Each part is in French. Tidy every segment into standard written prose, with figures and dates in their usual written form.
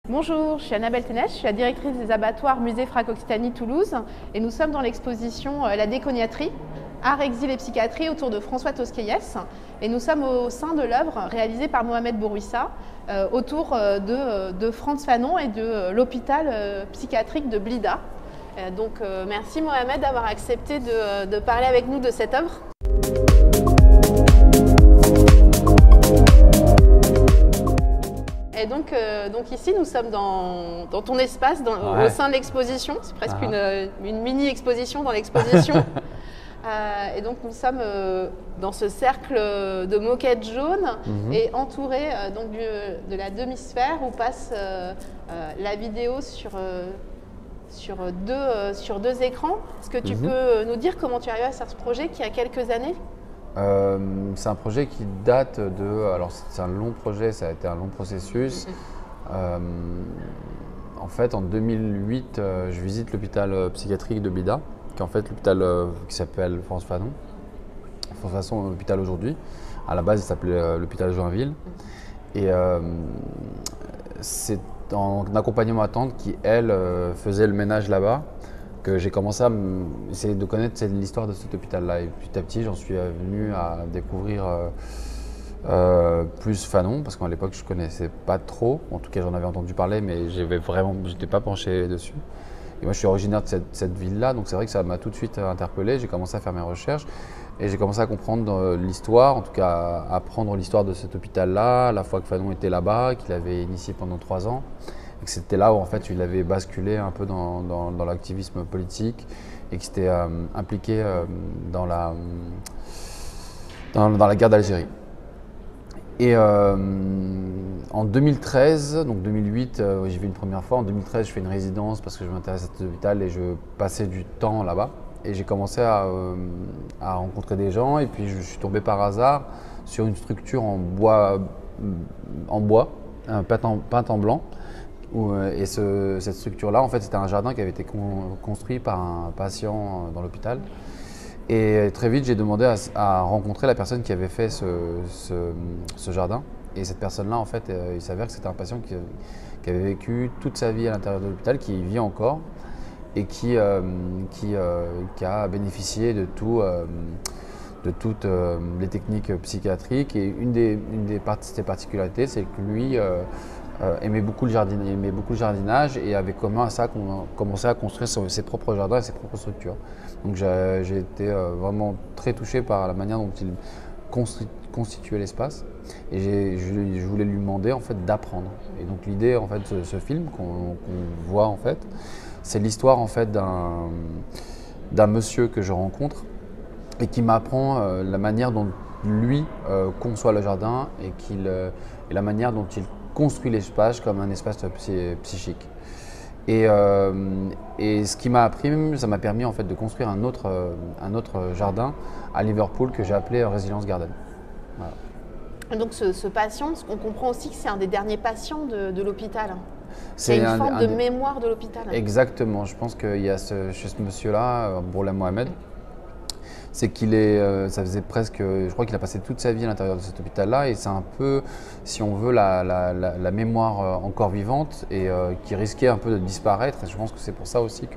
Bonjour, je suis Annabelle Ténès, je suis la directrice des abattoirs Musée Frac Occitanie Toulouse et nous sommes dans l'exposition La Déconiaterie, art, exil et psychiatrie autour de François Tosquelles et nous sommes au sein de l'œuvre réalisée par Mohamed Bourouissa autour de Frantz Fanon et de l'hôpital psychiatrique de Blida. Donc merci Mohamed d'avoir accepté de parler avec nous de cette œuvre. Et donc ici, nous sommes dans ton espace, au sein de l'exposition. C'est presque une mini-exposition dans l'exposition. Et donc nous sommes dans ce cercle de moquettes jaunes et entourés de la demi-sphère où passe la vidéo sur deux écrans. Est-ce que tu peux nous dire comment tu es arrivé à faire ce projet qui a quelques années? C'est un projet qui date de… Alors c'est un long projet, ça a été un long processus. En fait, en 2008, je visite l'hôpital psychiatrique de Blida, qui est en fait l'hôpital qui s'appelle Frantz Fanon. Frantz Fanon, l'hôpital aujourd'hui. À la base, il s'appelait l'hôpital Joinville. Et c'est en accompagnement à tante qui, elle, faisait le ménage là-bas, que j'ai commencé à essayer de connaître l'histoire de cet hôpital-là. Et petit à petit, j'en suis venu à découvrir plus Fanon, parce qu'à l'époque, je ne connaissais pas trop. En tout cas, j'en avais entendu parler, mais je n'étais pas penché dessus. Et moi, je suis originaire de cette ville-là, donc c'est vrai que ça m'a tout de suite interpellé. J'ai commencé à faire mes recherches et j'ai commencé à comprendre l'histoire, en tout cas à apprendre l'histoire de cet hôpital-là, à la fois que Fanon était là-bas, qu'il avait initié pendant 3 ans. Et que c'était là où en fait il avait basculé un peu dans l'activisme politique et qu'il s'était impliqué dans la guerre d'Algérie. Et en 2013, donc 2008, j'y vais une première fois. En 2013, je fais une résidence parce que je m'intéresse à cet hôpital et je passais du temps là-bas. Et j'ai commencé à rencontrer des gens et puis je suis tombé par hasard sur une structure en bois peinte en blanc. Et cette structure-là, en fait, c'était un jardin qui avait été construit par un patient dans l'hôpital. Et très vite, j'ai demandé à rencontrer la personne qui avait fait ce jardin. Et cette personne-là, en fait, il s'avère que c'était un patient qui avait vécu toute sa vie à l'intérieur de l'hôpital, qui y vit encore et qui a bénéficié de toutes les techniques psychiatriques. Et une des ses particularités, c'est que lui aimait beaucoup le jardinage et avait commencé à construire ses propres jardins et ses propres structures. Donc j'ai été vraiment très touché par la manière dont il constituait l'espace et je voulais lui demander en fait d'apprendre. Et donc l'idée en fait de ce film qu'on voit en fait, c'est l'histoire en fait d'un monsieur que je rencontre et qui m'apprend la manière dont lui conçoit le jardin et la manière dont il construit l'espace comme un espace psychique. Et ce qui m'a appris, ça m'a permis en fait de construire un autre jardin à Liverpool que j'ai appelé Resilience Garden. Voilà. Et donc ce patient, on comprend aussi que c'est un des derniers patients de l'hôpital. C'est une forme de mémoire de l'hôpital. Exactement, je pense qu'il y a chez ce monsieur-là, Bourla Mohamed, c'est ça faisait presque, je crois qu'il a passé toute sa vie à l'intérieur de cet hôpital-là et c'est un peu, si on veut, la mémoire encore vivante et qui risquait un peu de disparaître. Et je pense que c'est pour ça aussi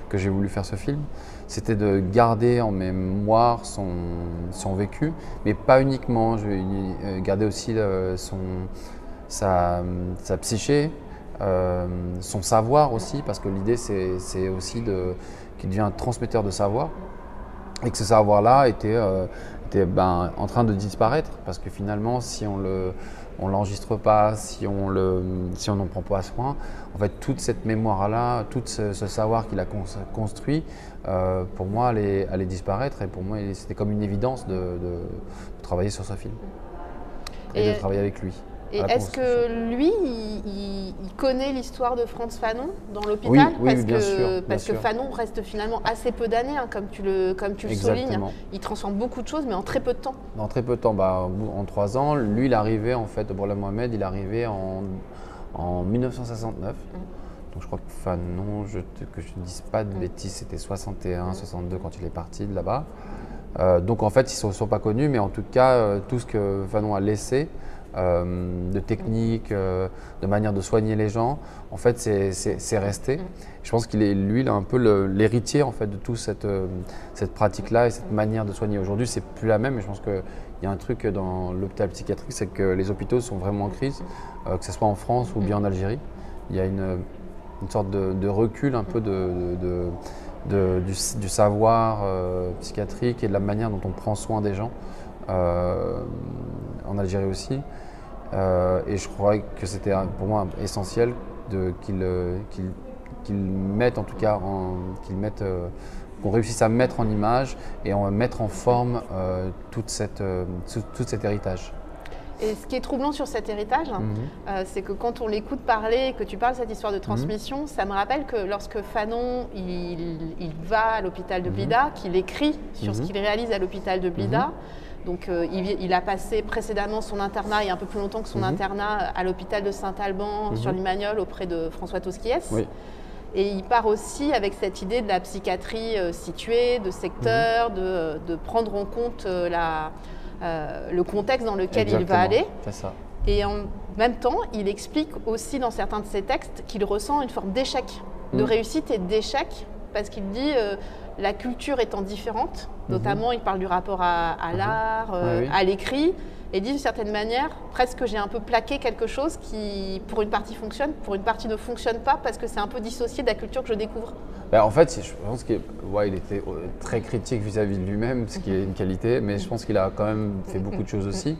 que j'ai voulu faire ce film. C'était de garder en mémoire son vécu, mais pas uniquement. Je vais garder aussi sa psyché, son savoir aussi, parce que l'idée c'est aussi qu'il devient un transmetteur de savoir. Et que ce savoir-là était en train de disparaître parce que finalement, si on l'enregistre pas, si on n'en prend pas soin, en fait, toute cette mémoire-là, tout ce savoir qu'il a construit, pour moi, allait disparaître. Et pour moi, c'était comme une évidence de travailler sur ce film et de travailler avec lui. Et est-ce que lui, il connaît l'histoire de Frantz Fanon dans l'hôpital? Oui, bien sûr. Parce que Fanon reste finalement assez peu d'années, hein, comme tu le soulignes. Il transforme beaucoup de choses, mais en très peu de temps. En très peu de temps, en 3 ans. Lui, il est arrivé, en fait, Bourla Mohamed, il est arrivé en 1969. Donc je crois que Fanon, que je ne dise pas de bêtises, c'était 61, 62 quand il est parti de là-bas. Donc en fait, ils ne se sont pas connus, mais en tout cas, tout ce que Fanon a laissé de techniques, de manière de soigner les gens, en fait, c'est resté. Je pense qu'il est, lui, il est un peu l'héritier en fait de toute cette pratique-là et cette manière de soigner. Aujourd'hui, c'est plus la même. Mais je pense qu'il y a un truc dans l'hôpital psychiatrique, c'est que les hôpitaux sont vraiment en crise, que ce soit en France ou bien en Algérie. Il y a une sorte de recul un peu du savoir psychiatrique et de la manière dont on prend soin des gens, en Algérie aussi. Et je crois que c'était pour moi essentiel qu'ils mettent en tout cas, qu'on réussisse à mettre en image et à mettre en forme tout cet héritage. Et ce qui est troublant sur cet héritage, c'est que quand on l'écoute parler et que tu parles de cette histoire de transmission, ça me rappelle que lorsque Fanon il va à l'hôpital de Blida, qu'il écrit sur ce qu'il réalise à l'hôpital de Blida. Donc il a passé précédemment son internat et un peu plus longtemps que son internat à l'hôpital de Saint-Alban sur Limagnol auprès de François Tosquiès. Oui. Et il part aussi avec cette idée de la psychiatrie située, de secteur, de prendre en compte le contexte dans lequel il va aller. C'est ça. Et en même temps, il explique aussi dans certains de ses textes qu'il ressent une forme d'échec, de réussite et d'échec, parce qu'il dit la culture étant différente, notamment il parle du rapport à l'art, à l'écrit, et dit d'une certaine manière, presque j'ai un peu plaqué quelque chose qui pour une partie fonctionne, pour une partie ne fonctionne pas, parce que c'est un peu dissocié de la culture que je découvre. En fait, je pense qu'il était très critique vis-à-vis de lui-même, ce qui est une qualité, mais je pense qu'il a quand même fait beaucoup de choses aussi.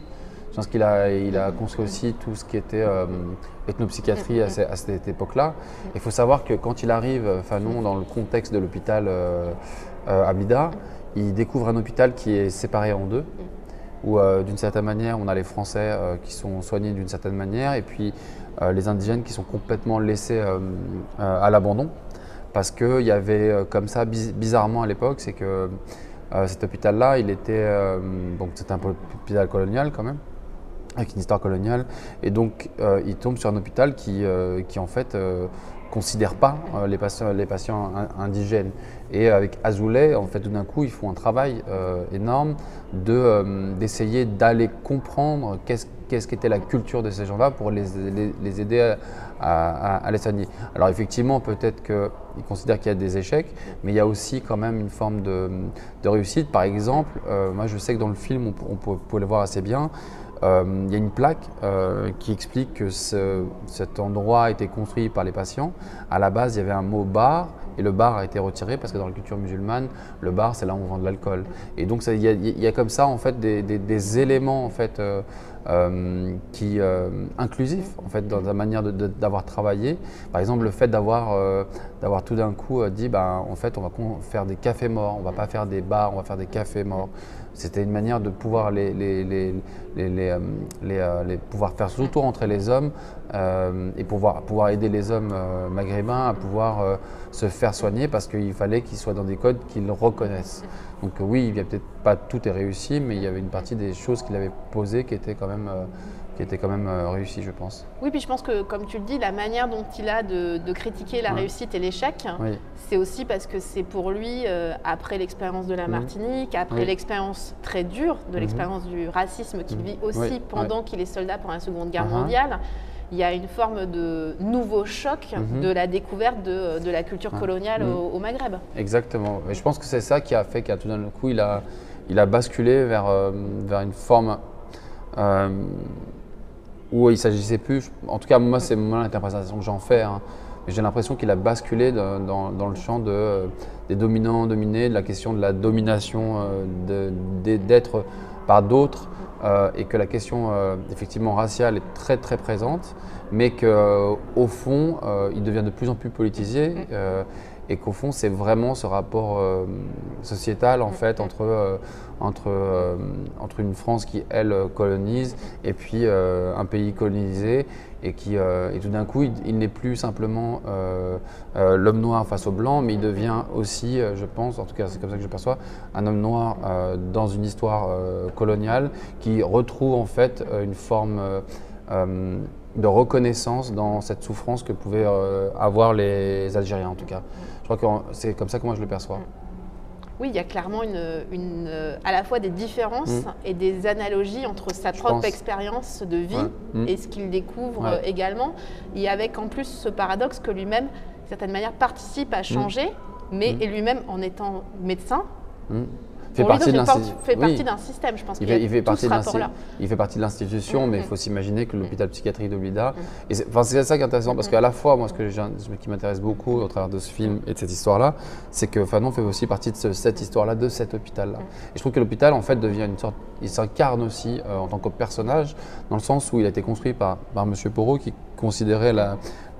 Je pense qu'il a construit aussi tout ce qui était ethnopsychiatrie à cette époque-là. Il faut savoir que quand il arrive, Fanon, dans le contexte de l'hôpital à Blida, il découvre un hôpital qui est séparé en deux, où d'une certaine manière, on a les Français qui sont soignés d'une certaine manière, et puis les indigènes qui sont complètement laissés à l'abandon. Parce qu'il y avait comme ça, bizarrement à l'époque, c'est que cet hôpital-là, c'était un hôpital colonial quand même, avec une histoire coloniale, et donc il tombe sur un hôpital qui en fait considère pas les patients indigènes. Et avec Azoulay, en fait, tout d'un coup, ils font un travail énorme d'essayer d'aller comprendre qu'est-ce qu'était la culture de ces gens-là pour les aider à les soigner. Alors effectivement, peut-être qu'ils considèrent qu'il y a des échecs, mais il y a aussi quand même une forme de réussite. Par exemple, moi je sais que dans le film, on peut le voir assez bien, il y a une plaque qui explique que cet endroit a été construit par les patients. À la base, il y avait un mot bar, et le bar a été retiré parce que dans la culture musulmane, le bar, c'est là où on vend de l'alcool. Et donc, il y a comme ça en fait des éléments en fait inclusifs en fait dans la manière d'avoir travaillé. Par exemple, le fait d'avoir tout d'un coup dit, en fait, on va faire des cafés morts, on va pas faire des bars, on va faire des cafés morts. C'était une manière de pouvoir pouvoir faire surtout rentrer les hommes et pouvoir aider les hommes maghrébins à pouvoir se faire soigner, parce qu'il fallait qu'ils soient dans des codes qu'ils reconnaissent. Donc oui, il y a peut-être pas tout est réussi, mais il y avait une partie des choses qu'il avait posées qui étaient quand même réussies, je pense. Oui, puis je pense que, comme tu le dis, la manière dont il a de critiquer la réussite et l'échec, c'est aussi parce que c'est pour lui, après l'expérience de la Martinique, après l'expérience très dure de l'expérience du racisme qu'il vit aussi pendant qu'il est soldat pendant la Seconde Guerre mondiale, il y a une forme de nouveau choc de la découverte de la culture coloniale au Maghreb. Exactement. Et je pense que c'est ça qui a fait qu'à tout d'un coup, il a basculé vers une forme où il ne s'agissait plus, en tout cas moi c'est l'interprétation que j'en fais, hein, mais j'ai l'impression qu'il a basculé dans le champ des dominants-dominés, de la question de la domination d'être par d'autres, et que la question effectivement raciale est très très présente, mais qu'au fond il devient de plus en plus politisé, et qu'au fond c'est vraiment ce rapport sociétal en fait entre une France qui elle colonise et puis un pays colonisé, et tout d'un coup il n'est plus simplement l'homme noir face au blanc, mais il devient aussi, je pense, en tout cas c'est comme ça que je perçois, un homme noir dans une histoire coloniale qui retrouve en fait une forme de reconnaissance dans cette souffrance que pouvaient avoir les Algériens en tout cas. Je crois que c'est comme ça que moi je le perçois. Oui, il y a clairement à la fois des différences et des analogies entre sa propre expérience de vie et ce qu'il découvre également. Et avec en plus ce paradoxe que lui-même, d'une certaine manière, participe à changer, mais et lui-même en étant médecin, fait partie d'un système, je pense qu'il y a tout ce rapport-là. Il fait partie de l'institution, mais il faut s'imaginer que l'hôpital psychiatrique de Blida, c'est ça qui est intéressant, parce qu'à la fois, moi, ce qui m'intéresse beaucoup au travers de ce film et de cette histoire-là, c'est que Fanon fait aussi partie de cette histoire-là, de cet hôpital-là. Et je trouve que l'hôpital, en fait, devient une sorte, il s'incarne aussi en tant que personnage, dans le sens où il a été construit par M. Porot, qui considérait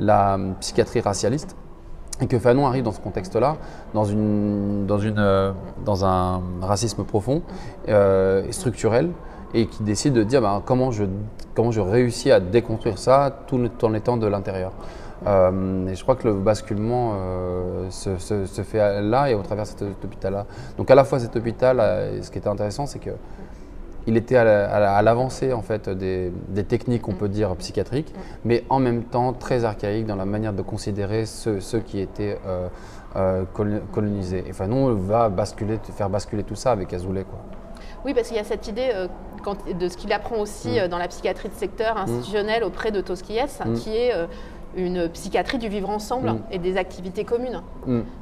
la psychiatrie racialiste. Et que Fanon arrive dans ce contexte-là, dans un racisme profond et structurel, et qui décide de dire comment je réussis à déconstruire ça tout en étant de l'intérieur. Et je crois que le basculement se fait là et au travers de cet hôpital-là. Donc à la fois cet hôpital, ce qui était intéressant, c'est que il était à l'avancée en fait des techniques, on peut dire, psychiatriques, mais en même temps très archaïques dans la manière de considérer ceux qui étaient colonisés. Et Fanon va faire basculer tout ça avec Azoulay, quoi. Oui, parce qu'il y a cette idée de ce qu'il apprend aussi dans la psychiatrie de secteur institutionnelle auprès de Tosquiès, qui est une psychiatrie du vivre ensemble et des activités communes.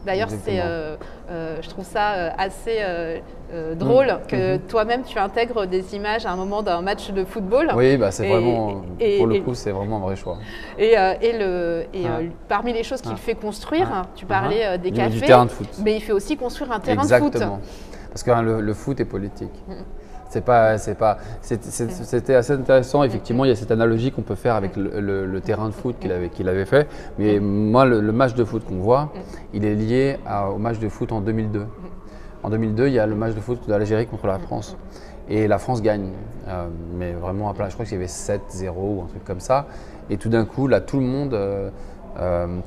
D'ailleurs, je trouve ça assez drôle que toi-même tu intègres des images à un moment d'un match de football. Oui, c'est vraiment, pour le coup, c'est vraiment un vrai choix. Parmi les choses qu'il fait construire, tu parlais des cafés, du terrain de foot. Mais il fait aussi construire un terrain de foot. Exactement. Parce que le foot est politique. C'était assez intéressant. Effectivement, il y a cette analogie qu'on peut faire avec le terrain de foot qu'il avait fait. Mais moi, le match de foot qu'on voit, il est lié au match de foot en 2002. En 2002, il y a le match de foot de l'Algérie contre la France. Et la France gagne. Mais vraiment à plat. Je crois qu'il y avait 7-0 ou un truc comme ça. Et tout d'un coup, là, tout le monde...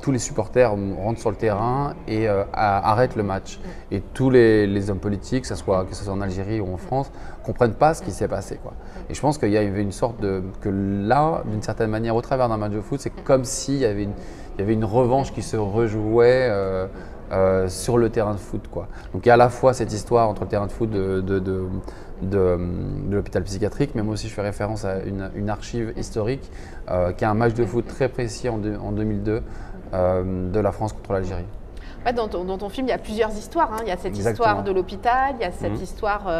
tous les supporters rentrent sur le terrain et arrêtent le match. Et tous les hommes politiques, que ce soit en Algérie ou en France, ne comprennent pas ce qui s'est passé, quoi. Et je pense qu'il y avait une sorte que là, d'une certaine manière, au travers d'un match de foot, c'est comme s'il y avait une revanche qui se rejouait sur le terrain de foot, quoi. Donc il y a à la fois cette histoire entre le terrain de foot de l'hôpital psychiatrique, mais moi aussi je fais référence à une archive historique qui a un match de foot très précis en 2002 de la France contre l'Algérie. Ouais, dans ton film, il y a plusieurs histoires. Il y a cette histoire de l'hôpital, il y a cette histoire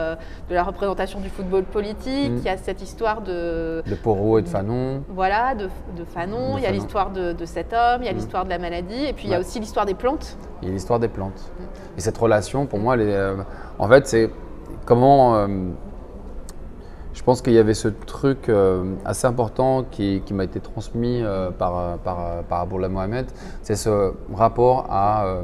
de la représentation du football politique, il y a cette histoire de Porot et de Fanon. Voilà, de Fanon, il y a l'histoire de cet homme, il y a l'histoire de la maladie, et puis il y a aussi l'histoire des plantes. Il y a l'histoire des plantes. Et cette relation, pour moi, en fait, c'est comment... je pense qu'il y avait ce truc assez important qui m'a été transmis par Aboulay Mohamed, c'est ce rapport à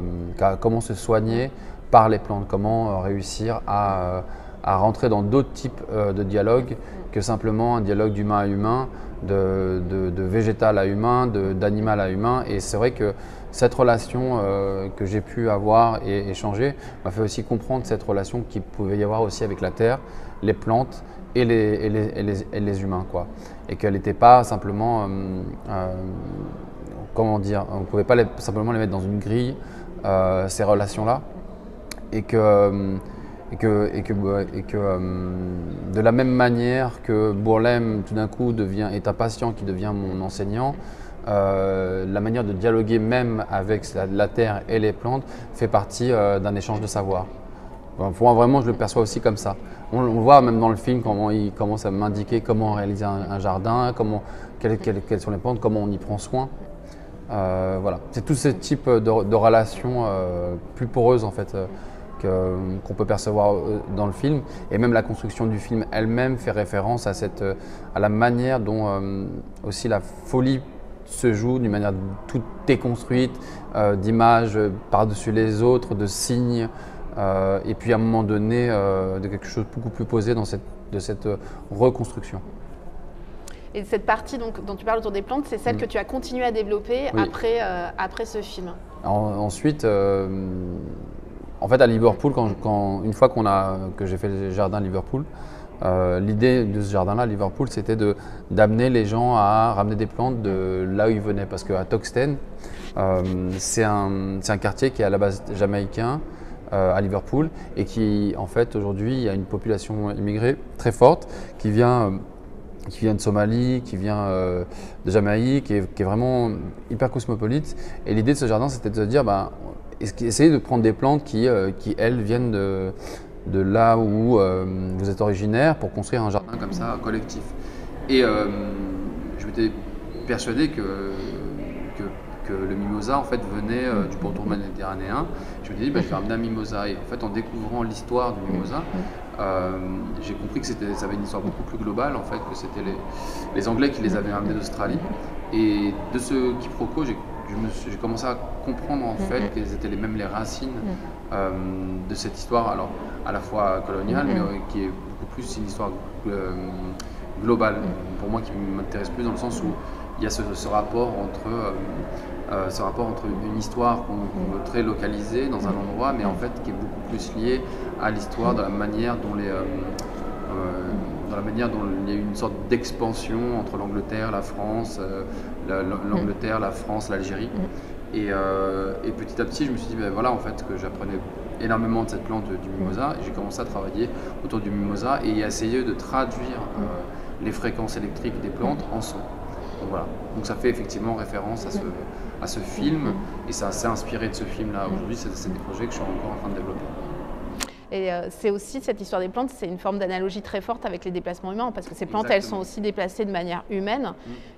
comment se soigner par les plantes, comment réussir à rentrer dans d'autres types de dialogues que simplement un dialogue d'humain à humain, de végétal à humain, d'animal à humain. Et c'est vrai que cette relation que j'ai pu avoir et échanger m'a fait aussi comprendre cette relation qu'il pouvait y avoir aussi avec la terre, les plantes et les humains, quoi. Et qu'elle n'était pas simplement, comment dire, on ne pouvait pas simplement les mettre dans une grille, ces relations-là, et que de la même manière que Bourlem tout d'un coup est un patient qui devient mon enseignant, la manière de dialoguer même avec la terre et les plantes fait partie d'un échange de savoir. Pour moi, vraiment, je le perçois aussi comme ça. On voit même dans le film comment il commence à m'indiquer comment réaliser un jardin, quelles sont les plantes, comment on y prend soin. Voilà. C'est tout ce type de relations plus poreuses en fait, qu'on peut percevoir dans le film. Et même la construction du film elle-même fait référence à la manière dont aussi la folie se joue, d'une manière toute déconstruite, d'images par-dessus les autres, de signes. Et puis à un moment donné, de quelque chose de beaucoup plus posé de cette reconstruction. Et cette partie dont tu parles autour des plantes, c'est celle que tu as continué à développer après ce film. Ensuite, en fait à Liverpool, une fois que j'ai fait le jardin à Liverpool, l'idée de ce jardin-là à Liverpool, c'était d'amener les gens à ramener des plantes de là où ils venaient. Parce qu'à Toxteth, c'est un quartier qui est à la base jamaïcain, à Liverpool et qui, en fait, aujourd'hui, il y a une population immigrée très forte qui vient de Somalie, qui vient de Jamaïque, qui est vraiment hyper cosmopolite. Et l'idée de ce jardin, c'était de se dire, essayer de prendre des plantes qui elles, viennent de là où vous êtes originaire pour construire un jardin comme ça, collectif. Et je m'étais persuadé que le mimosa en fait venait du pourtour méditerranéen. Je me suis dit, je vais ramener un mimosa. Et en fait, en découvrant l'histoire du mimosa, j'ai compris que ça avait une histoire beaucoup plus globale, en fait, que c'était les Anglais qui les avaient ramenés d'Australie. Et de ce quiproquo, j'ai commencé à comprendre en fait quelles étaient les racines de cette histoire, alors à la fois coloniale, mais qui est beaucoup plus une histoire globale. Pour moi, qui m'intéresse plus dans le sens où il y a ce rapport entre une histoire qu'on veut très localiser dans un endroit, mais en fait qui est beaucoup plus liée à l'histoire, de la manière dont il y a eu une sorte d'expansion entre l'Angleterre, la France, l'Algérie. Et petit à petit, je me suis dit, voilà, en fait, que j'apprenais énormément de cette plante du mimosa. Et j'ai commencé à travailler autour du mimosa et à essayer de traduire les fréquences électriques des plantes en son. Donc voilà. Donc ça fait effectivement référence à ce film et ça s'est inspiré de ce film-là. Aujourd'hui, c'est des projets que je suis encore en train de développer. Et c'est aussi, cette histoire des plantes, c'est une forme d'analogie très forte avec les déplacements humains, parce que ces plantes, elles sont aussi déplacées de manière humaine.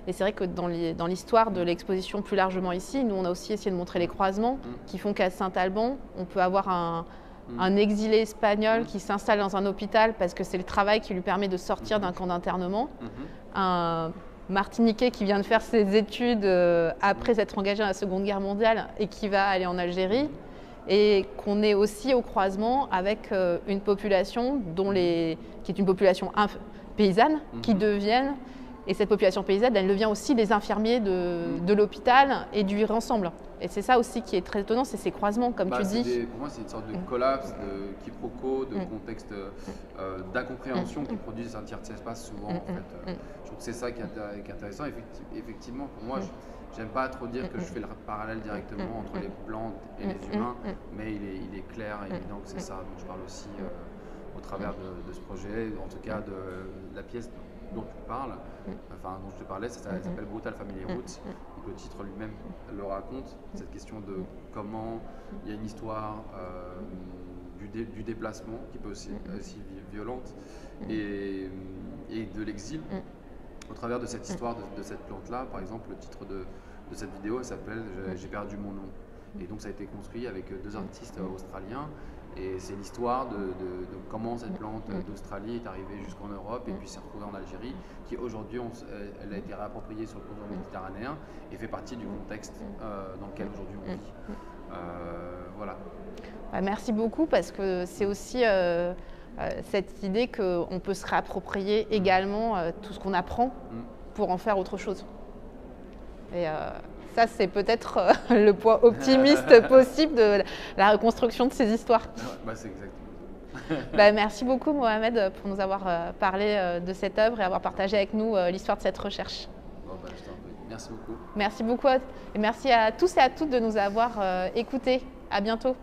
Et c'est vrai que dans l'histoire de l'exposition plus largement ici, nous, on a aussi essayé de montrer les croisements qui font qu'à Saint-Alban, on peut avoir un exilé espagnol qui s'installe dans un hôpital parce que c'est le travail qui lui permet de sortir d'un camp d'internement. Un Martiniquais qui vient de faire ses études après être engagé dans la Seconde Guerre mondiale et qui va aller en Algérie. Et qu'on est aussi au croisement avec une population qui est une population paysanne, qui deviennent, et cette population paysanne, elle devient aussi des infirmiers de l'hôpital et du vivre ensemble. Et c'est ça aussi qui est très étonnant, c'est ces croisements, comme tu dis. Pour moi, c'est une sorte de collapse, de quiproquo, de contexte d'incompréhension qui produit un tiers de espace souvent. En fait. Je trouve que c'est ça qui est intéressant. Effectivement, pour moi, j'aime pas trop dire que je fais le parallèle directement entre les plantes et les humains, mais il est clair et évident que c'est ça. Donc je parle aussi au travers de ce projet, en tout cas de la pièce dont tu parles, dont je te parlais, ça s'appelle Brutal Family Roots. Donc le titre lui-même le raconte, cette question de comment il y a une histoire du déplacement qui peut aussi violente et de l'exil. Au travers de cette histoire de cette plante-là, par exemple, le titre de cette vidéo s'appelle « J'ai perdu mon nom ». Et donc ça a été construit avec deux artistes australiens. Et c'est l'histoire de comment cette plante d'Australie est arrivée jusqu'en Europe et puis s'est retrouvée en Algérie, qui aujourd'hui, elle a été réappropriée sur le pourtour méditerranéen et fait partie du contexte dans lequel aujourd'hui on vit. Voilà. Merci beaucoup, parce que c'est aussi cette idée qu'on peut se réapproprier également tout ce qu'on apprend pour en faire autre chose. Et ça, c'est peut-être le point optimiste possible de la reconstruction de ces histoires. C'est exactement ça. Merci beaucoup, Mohamed, pour nous avoir parlé de cette œuvre et avoir partagé avec nous l'histoire de cette recherche. Je t'en prie. Merci beaucoup. Merci beaucoup et merci à tous et à toutes de nous avoir écoutés. À bientôt.